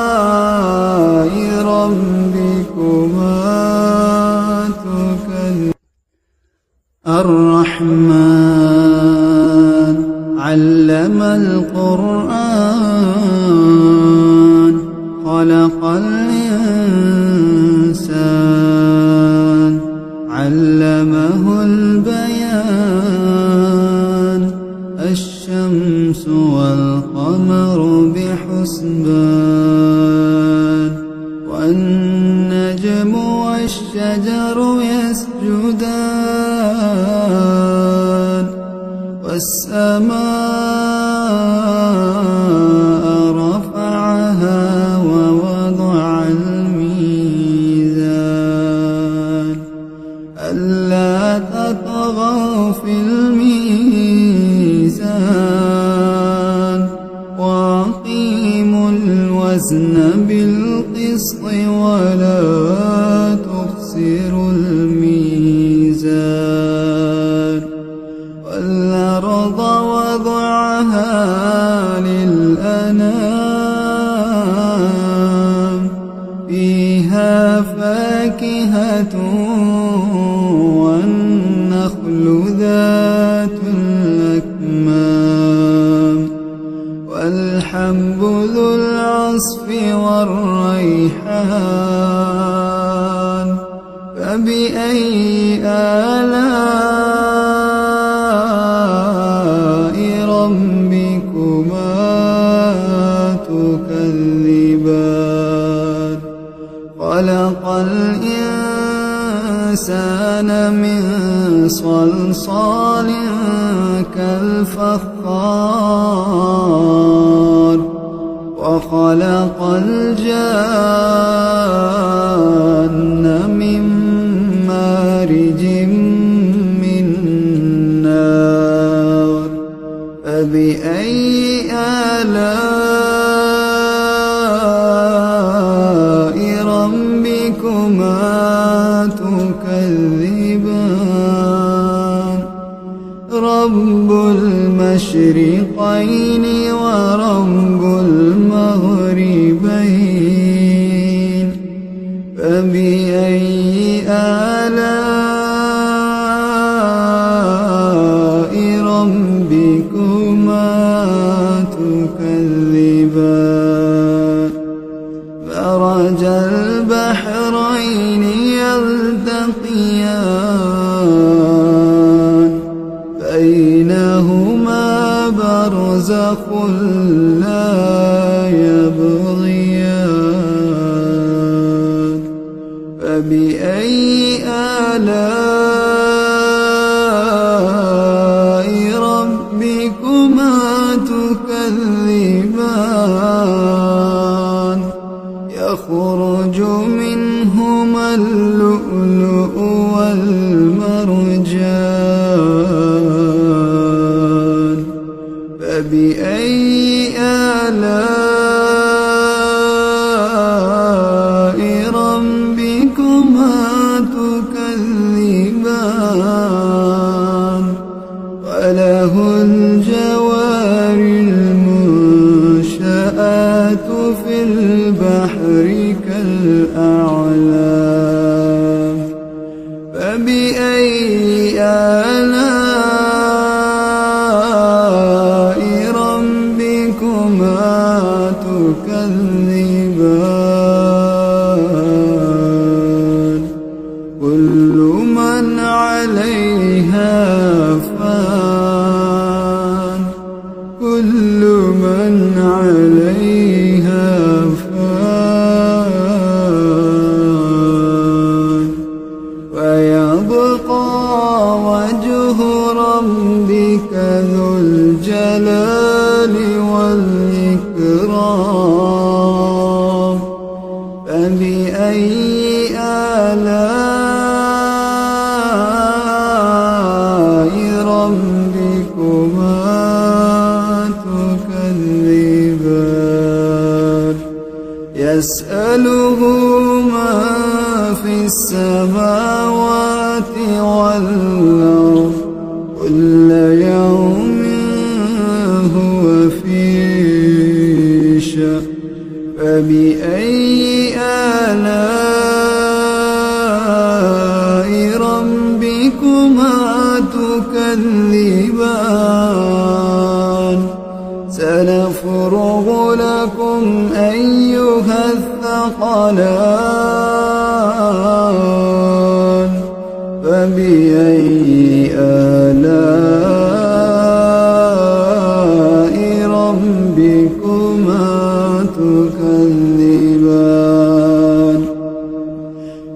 آلاء ربكما تكذبان الرحمن علم القرآن خلق الإنسان علمه البيان الشمس والقمر بحسبان والنجم والشجر يسجدان والسماء رفعها ووضع الميزان ألا تطغوا في الميزان وأقيموا الوزن بالقسط ولا تخسروا الميزان والأرض وضعها للأنام فيها فاكهة والنخل ذات الأكمام والحب ذو العصف والريحان فبأي آلاء ربكما تكذبان خلق الإنسان من صلصال كالفخار وخلق الجان من مارج من نار فبأي آلاء ربكما تكذبان رب المشرقين ورب المغربين فبأي آلاء ربكما تكذبان مرج البحرين يلتقيان بينهما برزخ لا يبغيان فبأي آلاء ربكما تكذبان يخرج منهما اللؤلؤ والمرجان فبأي آلاء ربكما تكذبان وله الجوار المنشآت في البحر كالأعلام فبأي آلاء ربكما تكذبان كل من عليها فان كل من عليها فان ويبقى وجه ربك ذو الجلال والإكرام فبأي آلاء ربكما تكذبان يسأله من في السماوات والأرض كل يوم هو في شأن فبأي آلاء ربكما تكذبان سنفرغ لكم أيها الثقلان فبأي آلاء ربكما تكذبان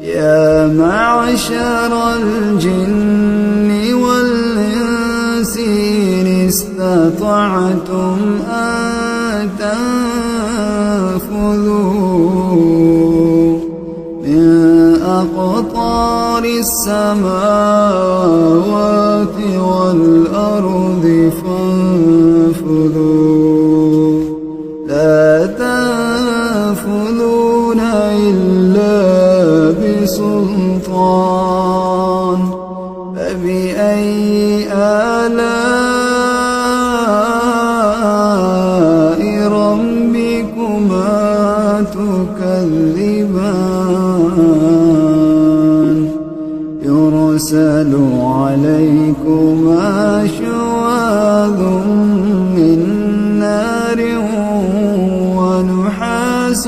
يا معشر الجن والإنس إن استطعتم أن تنفذوا من أقطار السماوات والأرض فانفذوا لا تنفذون إلا بسلطان فبأي آلاء ربكما تكذبان يرسل عليكما شواظ من نار ونحاس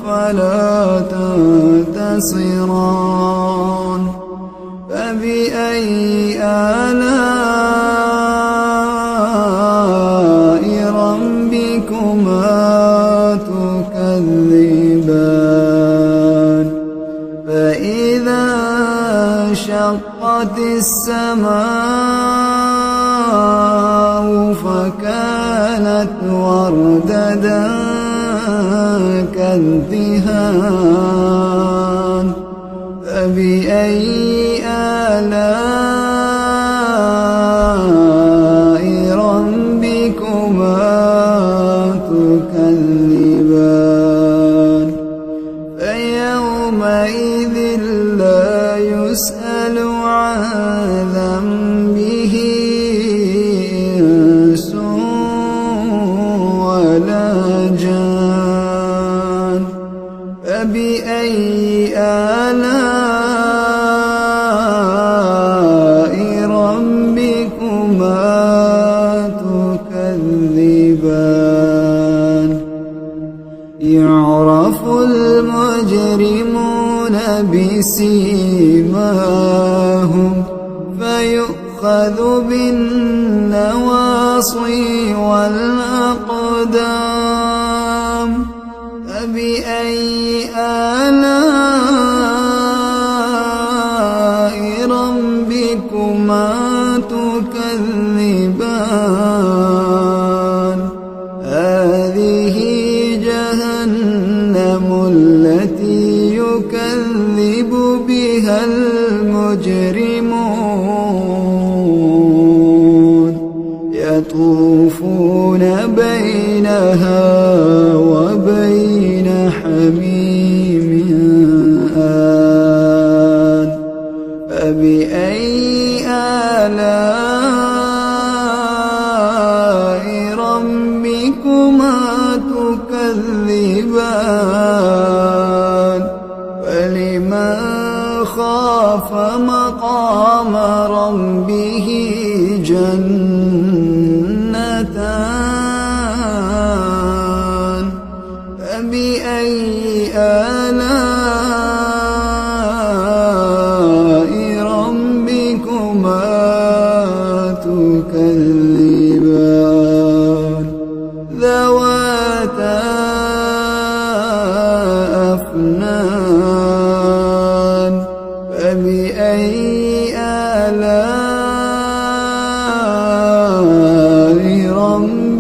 فلا تنتصران فبأي آلاء ربكما تكذبان فإذا انشقت السماء فكانت وردة كالدهان فبأي آلاء ربكما تكذبان فيومئذ لا يسأل عن ذنبه إنس ولا جان فبأي آلاء ربكما تكذبان يعرف المجرمون بسيماهم فيؤخذ بالنواصي والأقدام فبأي آلاء ربكما تكذبان هذه جهنم التي يكذب بها المجرمون يطوفون بينها وبين حميم آن فبأي آلاء ربكما تكذبان فلمن خاف مقام ربه جنتان فبأي آلاء ربكما تكذبان ذواتا أفنان فبأي آلاء ربكما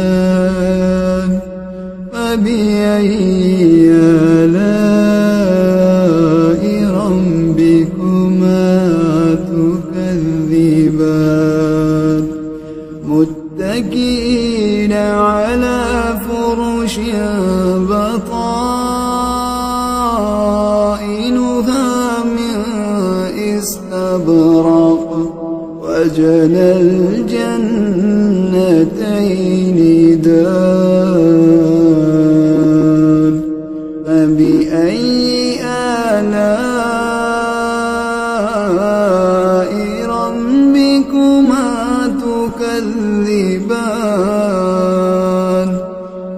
زوجان فبأي آلاء ربكما تكذبان متكئين على فرش بطائنها من استبرق وجنى الجنتين دان فبأي آلاء ربكما تكذبان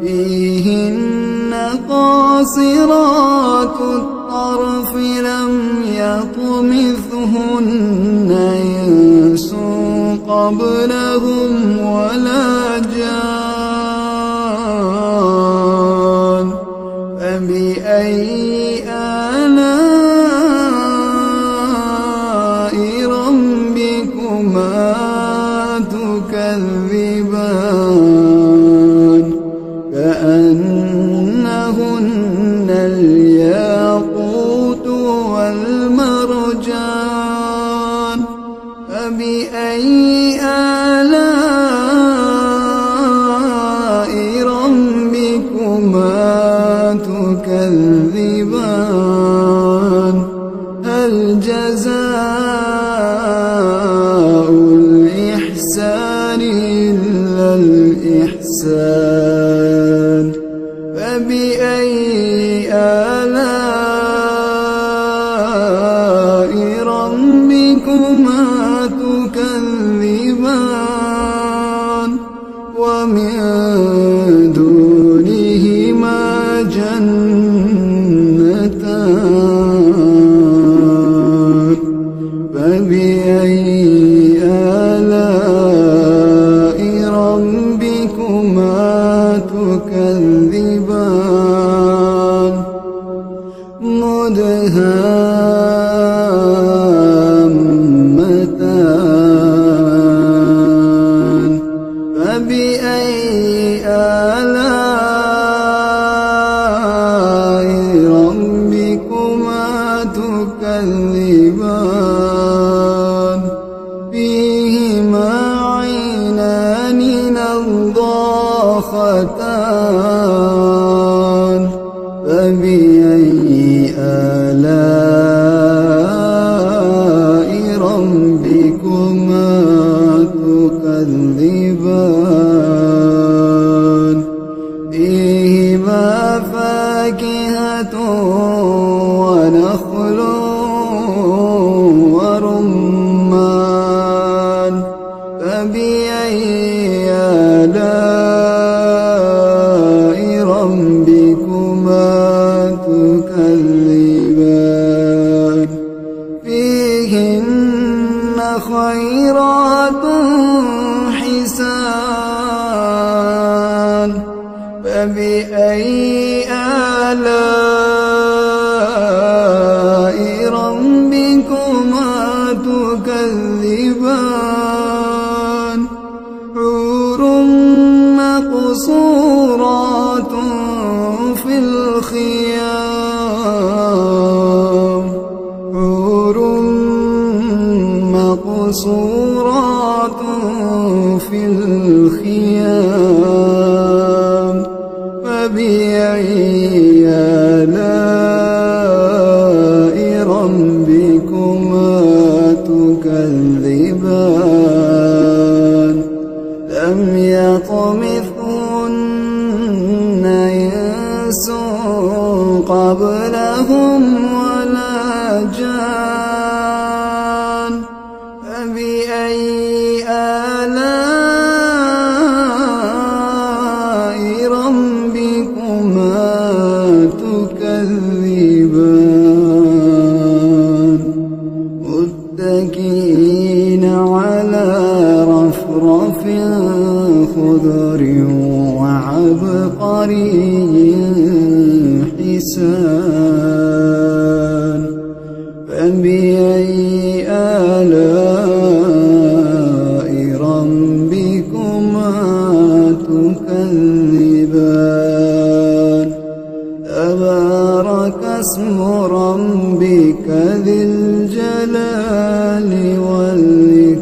فيهن قاصرات الطرف لم يطمثهن إنس قبلهم ولا جان فبأي آلاء ربكما تكذبان كأنهن الياقوت والمرجان فبأي آلاء ربكما تكذبان هل جزاء الإحسان إلا الإحسان فبأي آلاء ربكما تكذبان ومن دونهما جنتان فبأي آلاء ربكما تكذبان مدهامتان فبأي آلاء ربكما تكذبان فيهما عينان نضاختان فبأي آلاء ربكما تكذبان فيهما فاكهة ونخل ورمان فبأي آلاء ربكما تكذبان فيهن خيرات حسان فبأي آلاء ربكما تكذبان حور مقصورات في الخيام حور مقصورات في الخيام فبأي آلاء ربكما تكذبان لم يطمثهن إنس قبلهم ولا جان فبأي آلاء ربكما تكذبان متكئين على رفرف خضر وعبقري حسان فبأي آلاء ربكما الرحمن تبارك اسم ربك ذي الجلال والإكرام